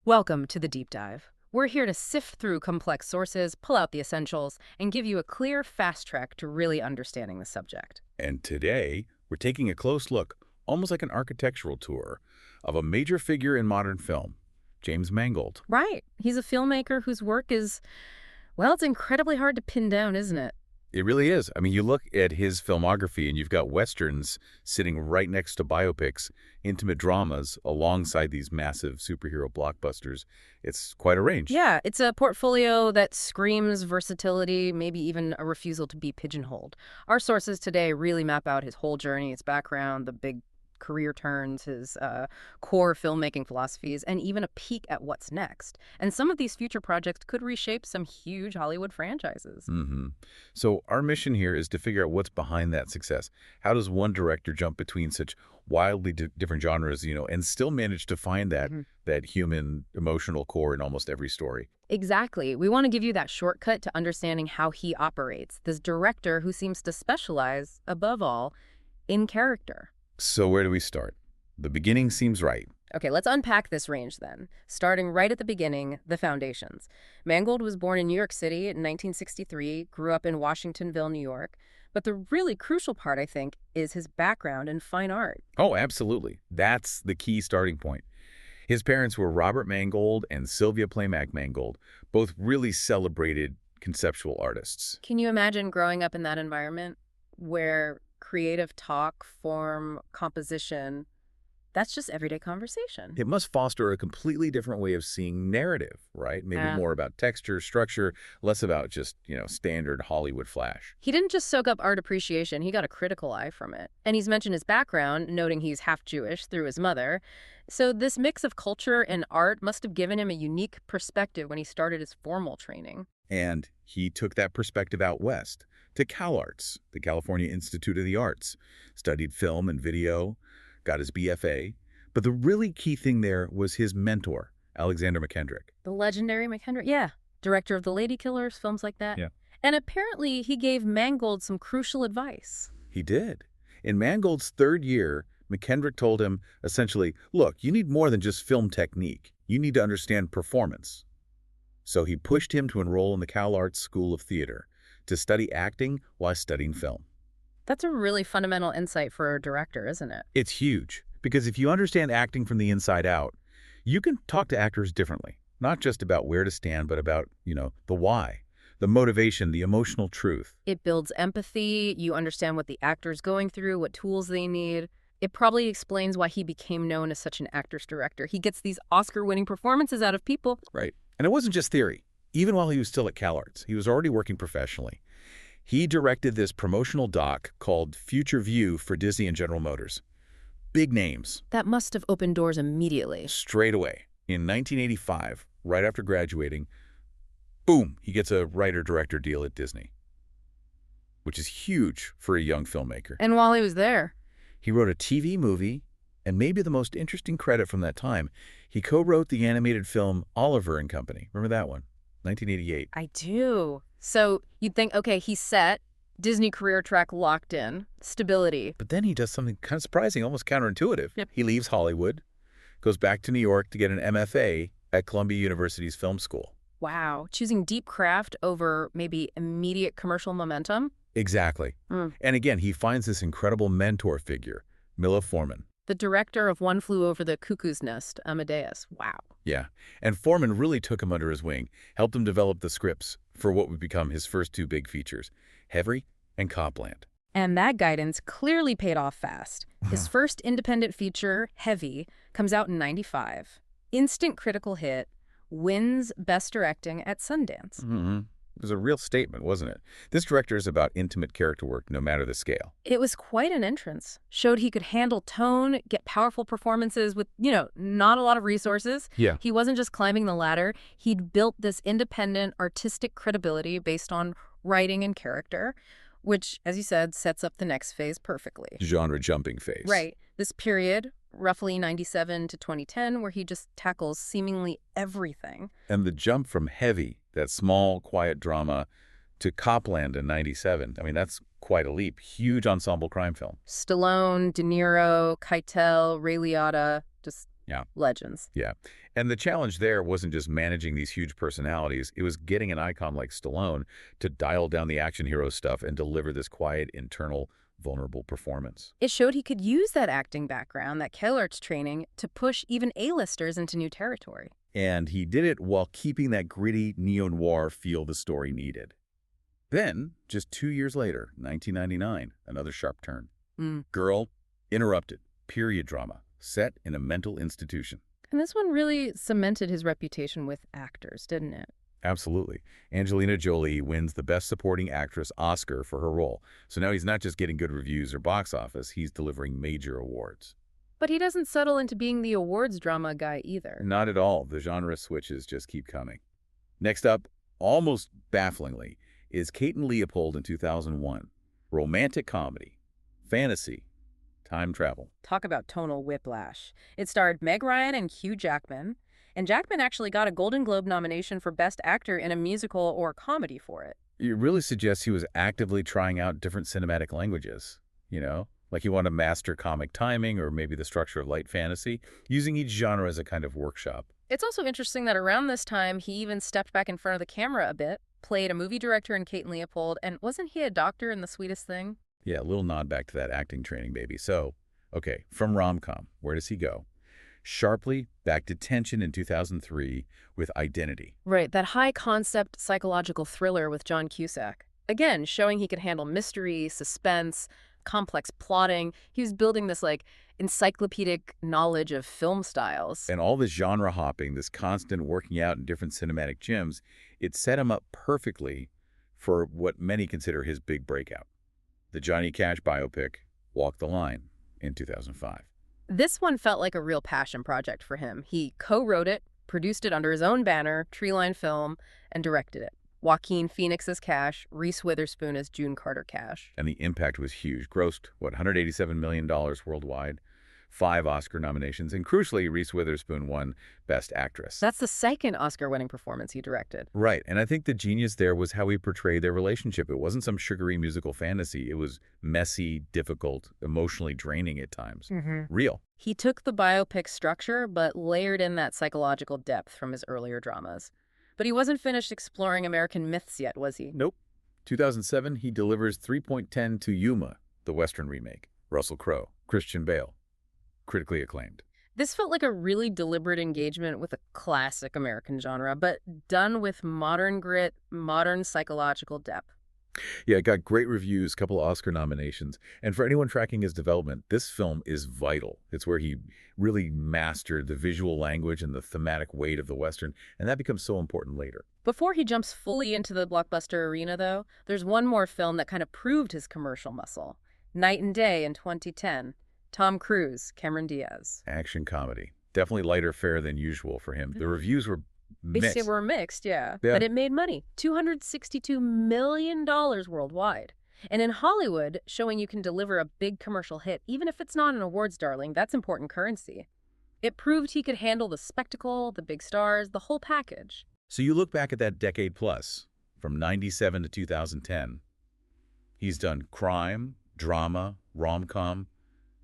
Welcome to the Deep Dive. We're here to sift through complex sources, pull out the essentials, and give you a clear, fast track to really understanding the subject. And today, we're taking a close look, almost like an architectural tour, of a major figure in modern film, James Mangold. Right. He's a filmmaker whose work is, well, it's incredibly hard to pin down, isn't it? It really is. I mean, you look at his filmography and you've got Westerns sitting right next to biopics, intimate dramas alongside these massive superhero blockbusters. It's quite a range. Yeah, it's a portfolio that screams versatility, maybe even a refusal to be pigeonholed. Our sources today really map out his whole journey, his background, the big career turns, his core filmmaking philosophies, and even a peek at what's next. And some of these future projects could reshape some huge Hollywood franchises. So our mission here is to figure out what's behind that success. How does one director jump between such wildly different genres, and still manage to find that human emotional core in almost every story? Exactly. We want to give you that shortcut to understanding how he operates, this director who seems to specialize, above all, in character. So where do we start? The beginning seems right. Okay, let's unpack this range then. Starting right at the beginning, the foundations. Mangold was born in New York City in 1963, grew up in Washingtonville, New York. But the really crucial part, I think, is his background in fine art. Oh, absolutely. That's the key starting point. His parents were Robert Mangold and Sylvia Playmack Mangold, both really celebrated conceptual artists. Can you imagine growing up in that environment where creative talk, form, composition, that's just everyday conversation? It must foster a completely different way of seeing narrative, right? Maybe more about texture, structure, less about just, standard Hollywood flash. He didn't just soak up art appreciation, he got a critical eye from it. And he's mentioned his background, noting he's half Jewish through his mother. So this mix of culture and art must have given him a unique perspective when he started his formal training. And he took that perspective out west to CalArts, the California Institute of the Arts, studied film and video, got his BFA. But the really key thing there was his mentor, Alexander McKendrick. The legendary McKendrick, yeah. Director of The Lady Killers, films like that. Yeah. And apparently he gave Mangold some crucial advice. He did. In Mangold's third year, McKendrick told him, essentially, look, you need more than just film technique. You need to understand performance. So he pushed him to enroll in the CalArts School of Theater to study acting while studying film. That's a really fundamental insight for a director, isn't it? It's huge, because if you understand acting from the inside out, you can talk to actors differently, not just about where to stand, but about, the why, the motivation, the emotional truth. It builds empathy. You understand what the actor's going through, what tools they need. It probably explains why he became known as such an actor's director. He gets these Oscar-winning performances out of people. Right. And it wasn't just theory. Even while he was still at CalArts, he was already working professionally. He directed this promotional doc called Future View for Disney and General Motors. Big names. That must have opened doors immediately. Straight away. In 1985, right after graduating, boom, he gets a writer-director deal at Disney, which is huge for a young filmmaker. And while he was there, he wrote a TV movie, and maybe the most interesting credit from that time, he co-wrote the animated film Oliver and Company. Remember that one? 1988. I do. So you'd think, okay, he's set, Disney career track locked in, stability. But then he does something kind of surprising, almost counterintuitive. Yep. He leaves Hollywood, goes back to New York to get an MFA at Columbia University's film school. Wow. Choosing deep craft over maybe immediate commercial momentum? Exactly. And again, he finds this incredible mentor figure, Mila Forman. The director of One Flew Over the Cuckoo's Nest, Amadeus. Wow. Yeah. And Forman really took him under his wing, helped him develop the scripts for what would become his first two big features, Heavy and Copland. And that guidance clearly paid off fast. His first independent feature, Heavy, comes out in '95. Instant critical hit, wins Best Directing at Sundance. It was a real statement, wasn't it? This director is about intimate character work, no matter the scale. It was quite an entrance. Showed he could handle tone, get powerful performances with, not a lot of resources. Yeah. He wasn't just climbing the ladder. He'd built this independent artistic credibility based on writing and character, which, as you said, sets up the next phase perfectly. Genre jumping phase. Right. This period, roughly 97 to 2010, where he just tackles seemingly everything. And the jump from Heavy, that small, quiet drama, to Copland in '97, I mean, that's quite a leap. Huge ensemble crime film. Stallone, De Niro, Keitel, Ray Liotta, just legends. Yeah. And the challenge there wasn't just managing these huge personalities, it was getting an icon like Stallone to dial down the action hero stuff and deliver this quiet, internal, vulnerable performance. It showed he could use that acting background, that CalArts training, to push even A-listers into new territory. And he did it while keeping that gritty neo-noir feel the story needed. Then, just 2 years later, 1999, another sharp turn. Girl, Interrupted, period drama, set in a mental institution. And this one really cemented his reputation with actors, didn't it? Absolutely. Angelina Jolie wins the Best Supporting Actress Oscar for her role. So now he's not just getting good reviews or box office, he's delivering major awards. But he doesn't settle into being the awards drama guy either. Not at all. The genre switches just keep coming. Next up, almost bafflingly, is Kate and Leopold in 2001. Romantic comedy, fantasy, time travel. Talk about tonal whiplash. It starred Meg Ryan and Hugh Jackman, and Jackman actually got a Golden Globe nomination for Best Actor in a musical or comedy for it. It really suggests he was actively trying out different cinematic languages, you know? Like he wanted to master comic timing or maybe the structure of light fantasy, using each genre as a kind of workshop. It's also interesting that around this time, he even stepped back in front of the camera a bit, played a movie director in Kate and Leopold, and wasn't he a doctor in The Sweetest Thing? Yeah, a little nod back to that acting training, baby. So, okay, from rom-com, where does he go? Sharply back to tension in 2003 with Identity. Right, that high-concept psychological thriller with John Cusack. Again, showing he could handle mystery, suspense, complex plotting. He was building this, encyclopedic knowledge of film styles. And all this genre hopping, this constant working out in different cinematic gyms, it set him up perfectly for what many consider his big breakout. The Johnny Cash biopic, Walk the Line, in 2005. This one felt like a real passion project for him. He co-wrote it, produced it under his own banner, Treeline Film, and directed it. Joaquin Phoenix as Cash, Reese Witherspoon as June Carter Cash. And the impact was huge. Grossed, $187 million worldwide, 5 Oscar nominations, and crucially, Reese Witherspoon won Best Actress. That's the second Oscar-winning performance he directed. Right, and I think the genius there was how he portrayed their relationship. It wasn't some sugary musical fantasy. It was messy, difficult, emotionally draining at times. Real. He took the biopic structure, but layered in that psychological depth from his earlier dramas. But he wasn't finished exploring American myths yet, was he? Nope. 2007, he delivers 3.10 to Yuma, the Western remake. Russell Crowe, Christian Bale. Critically acclaimed. This felt like a really deliberate engagement with a classic American genre, but done with modern grit, modern psychological depth. Yeah, it got great reviews, couple Oscar nominations. And for anyone tracking his development, this film is vital. It's where he really mastered the visual language and the thematic weight of the Western, and that becomes so important later. Before he jumps fully into the blockbuster arena, though, there's one more film that kind of proved his commercial muscle. Night and Day in 2010. Tom Cruise, Cameron Diaz. Action comedy. Definitely lighter fare than usual for him. The reviews were mixed. They were mixed, yeah. But it made money. $262 million worldwide. And in Hollywood, showing you can deliver a big commercial hit, even if it's not an awards darling, that's important currency. It proved he could handle the spectacle, the big stars, the whole package. So you look back at that decade plus, from 97 to 2010. He's done crime, drama, rom-com,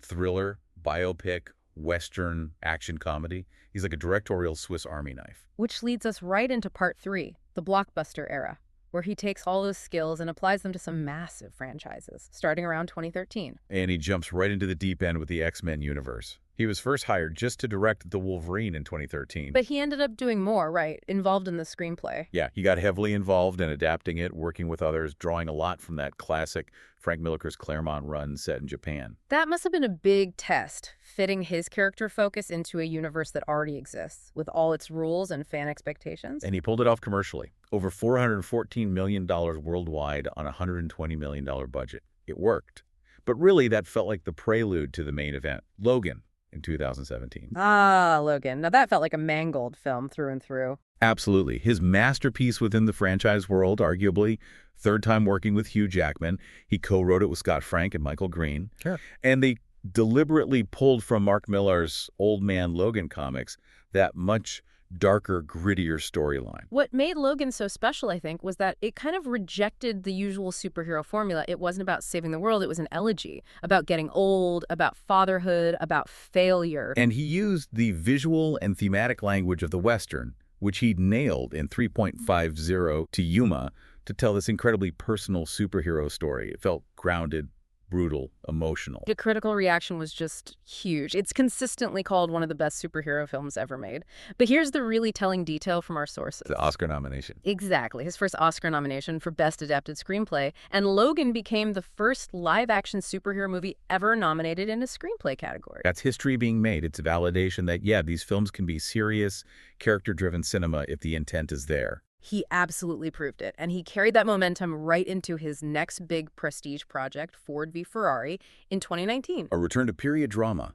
thriller, biopic, Western, action comedy. He's like a directorial Swiss Army knife. Which leads us right into part 3, the blockbuster era, where he takes all those skills and applies them to some massive franchises, starting around 2013. And he jumps right into the deep end with the X-Men universe. He was first hired just to direct The Wolverine in 2013. But he ended up doing more, right? Involved in the screenplay. Yeah, he got heavily involved in adapting it, working with others, drawing a lot from that classic Frank Miller's Claremont run set in Japan. That must have been a big test, fitting his character focus into a universe that already exists, with all its rules and fan expectations. And he pulled it off commercially. Over $414 million worldwide on a $120 million budget. It worked. But really, that felt like the prelude to the main event, Logan, in 2017. Ah, Logan. Now that felt like a Mangold film through and through. Absolutely. His masterpiece within the franchise world, arguably. Third time working with Hugh Jackman. He co-wrote it with Scott Frank and Michael Green. Sure. And they deliberately pulled from Mark Millar's Old Man Logan comics that much darker, grittier storyline. What made Logan so special, I think, was that it kind of rejected the usual superhero formula. It wasn't about saving the world, it was an elegy about getting old, about fatherhood, about failure. And he used the visual and thematic language of the Western, which he'd nailed in 3.50 to Yuma, to tell this incredibly personal superhero story. It felt grounded, brutal, emotional. The critical reaction was just huge. It's consistently called one of the best superhero films ever made. But here's the really telling detail from our sources. The Oscar nomination. Exactly. His first Oscar nomination for Best Adapted Screenplay. And Logan became the first live-action superhero movie ever nominated in a screenplay category. That's history being made. It's a validation that, yeah, these films can be serious, character-driven cinema if the intent is there. He absolutely proved it, and he carried that momentum right into his next big prestige project, Ford v. Ferrari, in 2019. A return to period drama,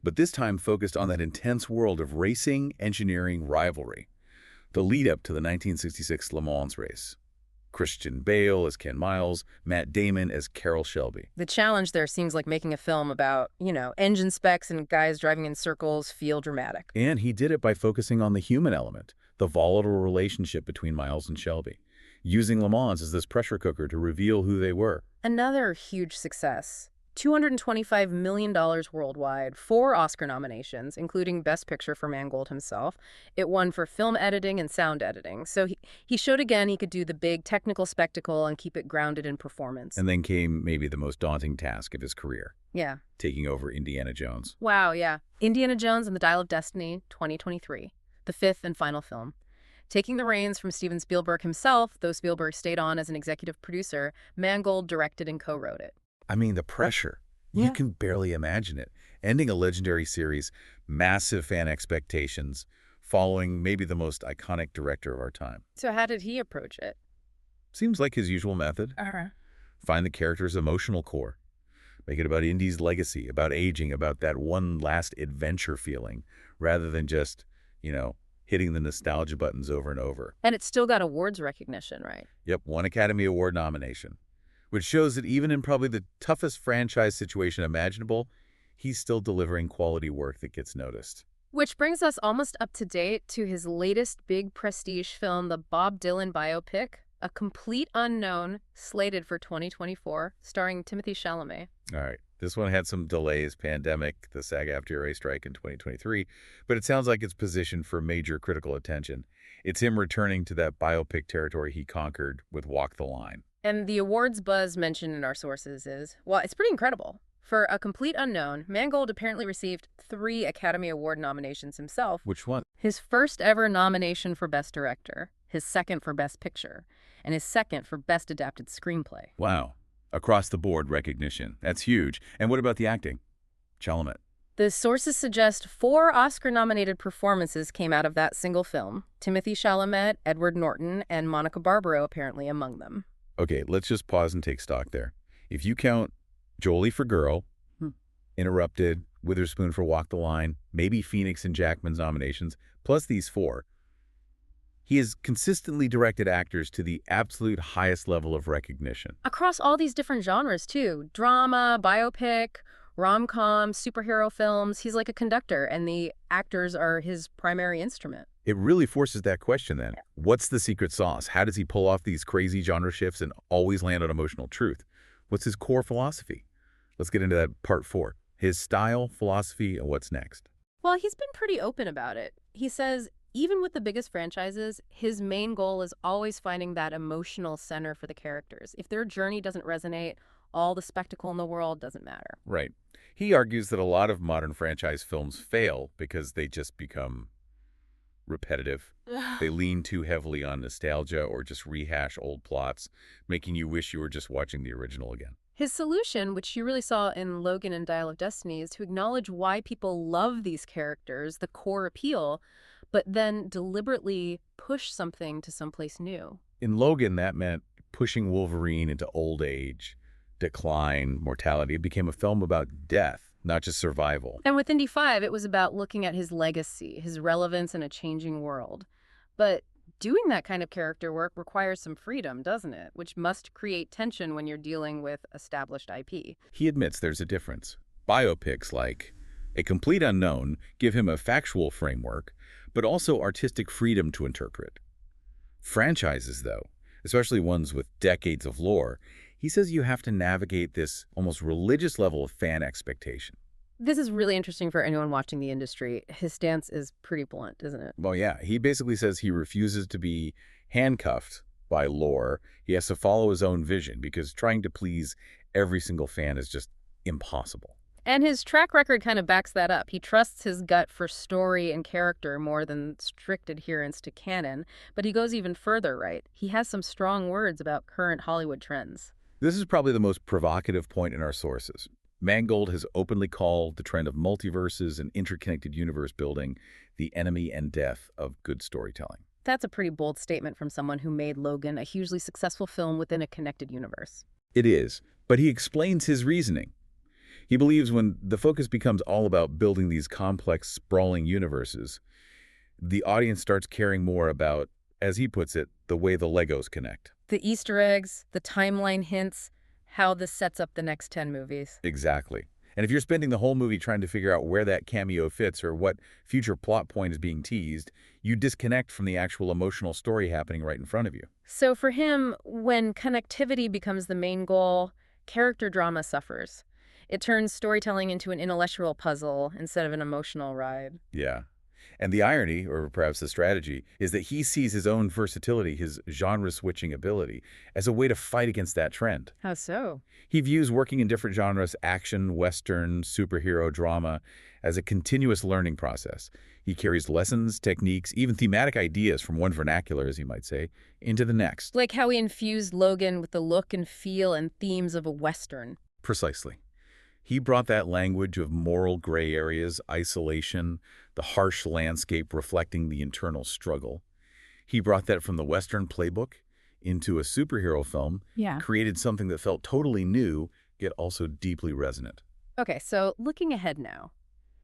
but this time focused on that intense world of racing, engineering, rivalry. The lead-up to the 1966 Le Mans race. Christian Bale as Ken Miles, Matt Damon as Carroll Shelby. The challenge there seems like making a film about, engine specs and guys driving in circles feel dramatic. And he did it by focusing on the human element, the volatile relationship between Miles and Shelby, using Le Mans as this pressure cooker to reveal who they were. Another huge success. $225 million worldwide, 4 Oscar nominations, including Best Picture for Mangold himself. It won for film editing and sound editing. So he showed again he could do the big technical spectacle and keep it grounded in performance. And then came maybe the most daunting task of his career. Yeah. Taking over Indiana Jones. Wow, yeah. Indiana Jones and the Dial of Destiny, 2023. The 5th and final film. Taking the reins from Steven Spielberg himself, though Spielberg stayed on as an executive producer, Mangold directed and co-wrote it. I mean, the pressure. Yeah. You can barely imagine it. Ending a legendary series, massive fan expectations, following maybe the most iconic director of our time. So how did he approach it? Seems like his usual method. Find the character's emotional core. Make it about Indy's legacy, about aging, about that one last adventure feeling, rather than just, hitting the nostalgia buttons over and over. And it still got awards recognition, right? Yep, 1 Academy Award nomination, which shows that even in probably the toughest franchise situation imaginable, he's still delivering quality work that gets noticed. Which brings us almost up to date to his latest big prestige film, the Bob Dylan biopic, A Complete Unknown, slated for 2024, starring Timothée Chalamet. All right. This one had some delays, pandemic, the SAG-AFTRA strike in 2023, but it sounds like it's positioned for major critical attention. It's him returning to that biopic territory he conquered with Walk the Line. And the awards buzz mentioned in our sources is, well, it's pretty incredible. For A Complete Unknown, Mangold apparently received 3 Academy Award nominations himself. Which one? His first ever nomination for Best Director, his second for Best Picture, and his second for Best Adapted Screenplay. Wow. Across the board recognition. That's huge. And what about the acting? Chalamet. The sources suggest 4 Oscar-nominated performances came out of that single film. Timothée Chalamet, Edward Norton, and Monica Barbaro apparently among them. Okay, let's just pause and take stock there. If you count Jolie for Girl, Interrupted, Witherspoon for Walk the Line, maybe Phoenix and Jackman's nominations, plus these 4, he has consistently directed actors to the absolute highest level of recognition. Across all these different genres, too. Drama, biopic, rom-com, superhero films. He's like a conductor, and the actors are his primary instrument. It really forces that question then. What's the secret sauce? How does he pull off these crazy genre shifts and always land on emotional truth? What's his core philosophy? Let's get into that part 4. His style, philosophy, and what's next. Well, he's been pretty open about it. He says, even with the biggest franchises, his main goal is always finding that emotional center for the characters. If their journey doesn't resonate, all the spectacle in the world doesn't matter. Right. He argues that a lot of modern franchise films fail because they just become repetitive. They lean too heavily on nostalgia or just rehash old plots, making you wish you were just watching the original again. His solution, which you really saw in Logan and Dial of Destiny, is to acknowledge why people love these characters, the core appeal, but then deliberately push something to someplace new. In Logan, that meant pushing Wolverine into old age, decline, mortality. It became a film about death, not just survival. And with Indy 5, it was about looking at his legacy, his relevance in a changing world. But doing that kind of character work requires some freedom, doesn't it? Which must create tension when you're dealing with established IP. He admits there's a difference. Biopics like A Complete Unknown give him a factual framework, but also artistic freedom to interpret. Franchises, though, especially ones with decades of lore, he says you have to navigate this almost religious level of fan expectation. This is really interesting for anyone watching the industry. His stance is pretty blunt, isn't it? Well, yeah, he basically says he refuses to be handcuffed by lore. He has to follow his own vision because trying to please every single fan is just impossible. And his track record kind of backs that up. He trusts his gut for story and character more than strict adherence to canon, but he goes even further, right? He has some strong words about current Hollywood trends. This is probably the most provocative point in our sources. Mangold has openly called the trend of multiverses and interconnected universe building the enemy and death of good storytelling. That's a pretty bold statement from someone who made Logan a hugely successful film within a connected universe. It is, but he explains his reasoning. He believes when the focus becomes all about building these complex, sprawling universes, the audience starts caring more about, as he puts it, the way the Legos connect. The Easter eggs, the timeline hints, how this sets up the next 10 movies. Exactly. And if you're spending the whole movie trying to figure out where that cameo fits or what future plot point is being teased, you disconnect from the actual emotional story happening right in front of you. So for him, when connectivity becomes the main goal, character drama suffers. It turns storytelling into an intellectual puzzle instead of an emotional ride. Yeah. And the irony, or perhaps the strategy, is that he sees his own versatility, his genre-switching ability, as a way to fight against that trend. How so? He views working in different genres, action, western, superhero, drama, as a continuous learning process. He carries lessons, techniques, even thematic ideas from one vernacular, as you might say, into the next. Like how he infused Logan with the look and feel and themes of a Western. Precisely. He brought that language of moral gray areas, isolation, the harsh landscape reflecting the internal struggle. He brought that from the Western playbook into a superhero film, created something that felt totally new, yet also deeply resonant. Okay, so looking ahead now.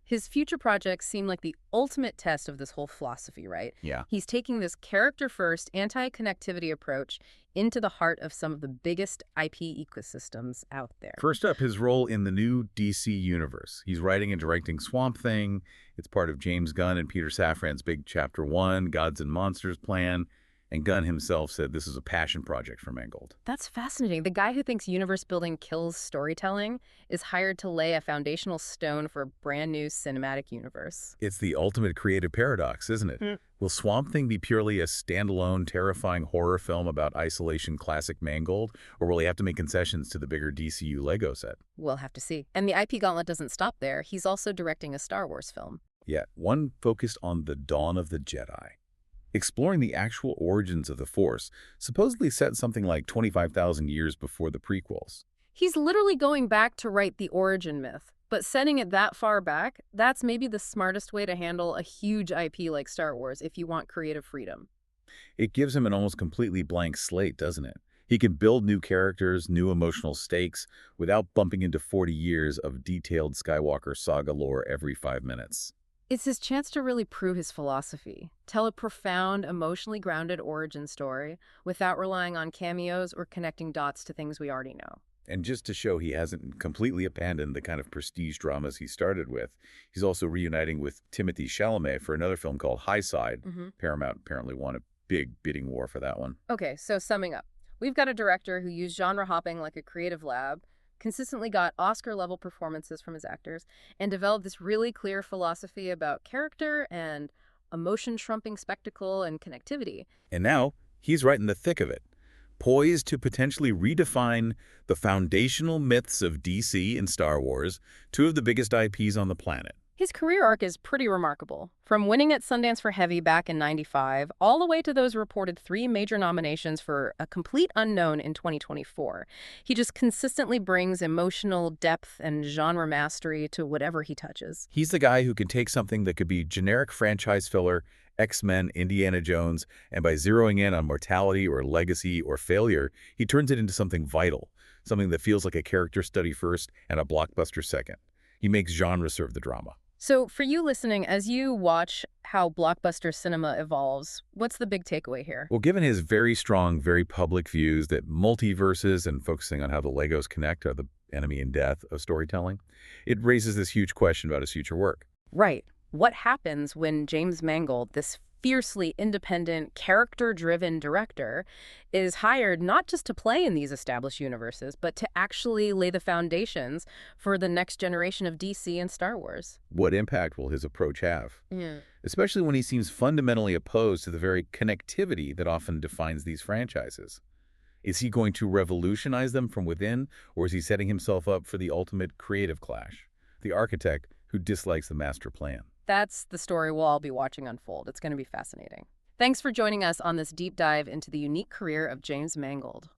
His future projects seem like the ultimate test of this whole philosophy, right? Yeah. He's taking this character-first, anti-connectivity approach into the heart of some of the biggest IP ecosystems out there. First up, his role in the new DC universe. He's writing and directing Swamp Thing. It's part of James Gunn and Peter Safran's big Chapter 1, Gods and Monsters plan. And Gunn himself said this is a passion project for Mangold. That's fascinating. The guy who thinks universe building kills storytelling is hired to lay a foundational stone for a brand new cinematic universe. It's the ultimate creative paradox, isn't it? Will Swamp Thing be purely a standalone, terrifying horror film about isolation classic Mangold, or will he have to make concessions to the bigger DCU Lego set? We'll have to see. And the IP gauntlet doesn't stop there. He's also directing a Star Wars film. Yeah, one focused on the dawn of the Jedi. Exploring the actual origins of the Force, supposedly set something like 25,000 years before the prequels. He's literally going back to write the origin myth, but setting it that far back, that's maybe the smartest way to handle a huge IP like Star Wars if you want creative freedom. It gives him an almost completely blank slate, doesn't it? He can build new characters, new emotional stakes, without bumping into 40 years of detailed Skywalker saga lore every 5 minutes. It's his chance to really prove his philosophy, tell a profound, emotionally grounded origin story without relying on cameos or connecting dots to things we already know. And just to show he hasn't completely abandoned the kind of prestige dramas he started with, he's also reuniting with Timothée Chalamet for another film called High Side. Paramount apparently won a big bidding war for that one. Okay, so summing up, we've got a director who used genre hopping like a creative lab, consistently got Oscar-level performances from his actors, and developed this really clear philosophy about character and emotion-trumping spectacle and connectivity. And now, he's right in the thick of it, poised to potentially redefine the foundational myths of DC and Star Wars, two of the biggest IPs on the planet. His career arc is pretty remarkable. From winning at Sundance for Heavy back in '95, all the way to those reported 3 major nominations for A Complete Unknown in 2024. He just consistently brings emotional depth and genre mastery to whatever he touches. He's the guy who can take something that could be generic franchise filler, X-Men, Indiana Jones, and by zeroing in on mortality or legacy or failure, he turns it into something vital, something that feels like a character study first and a blockbuster second. He makes genre serve the drama. So for you listening, as you watch how blockbuster cinema evolves, what's the big takeaway here? Well, given his very strong, very public views that multiverses and focusing on how the Legos connect are the enemy and death of storytelling, it raises this huge question about his future work. Right. What happens when James Mangold, this fiercely independent, character-driven director, is hired not just to play in these established universes, but to actually lay the foundations for the next generation of DC and Star Wars? What impact will his approach have? Yeah. Especially when he seems fundamentally opposed to the very connectivity that often defines these franchises. Is he going to revolutionize them from within, or is he setting himself up for the ultimate creative clash? The architect who dislikes the master plan. That's the story we'll all be watching unfold. It's going to be fascinating. Thanks for joining us on this deep dive into the unique career of James Mangold.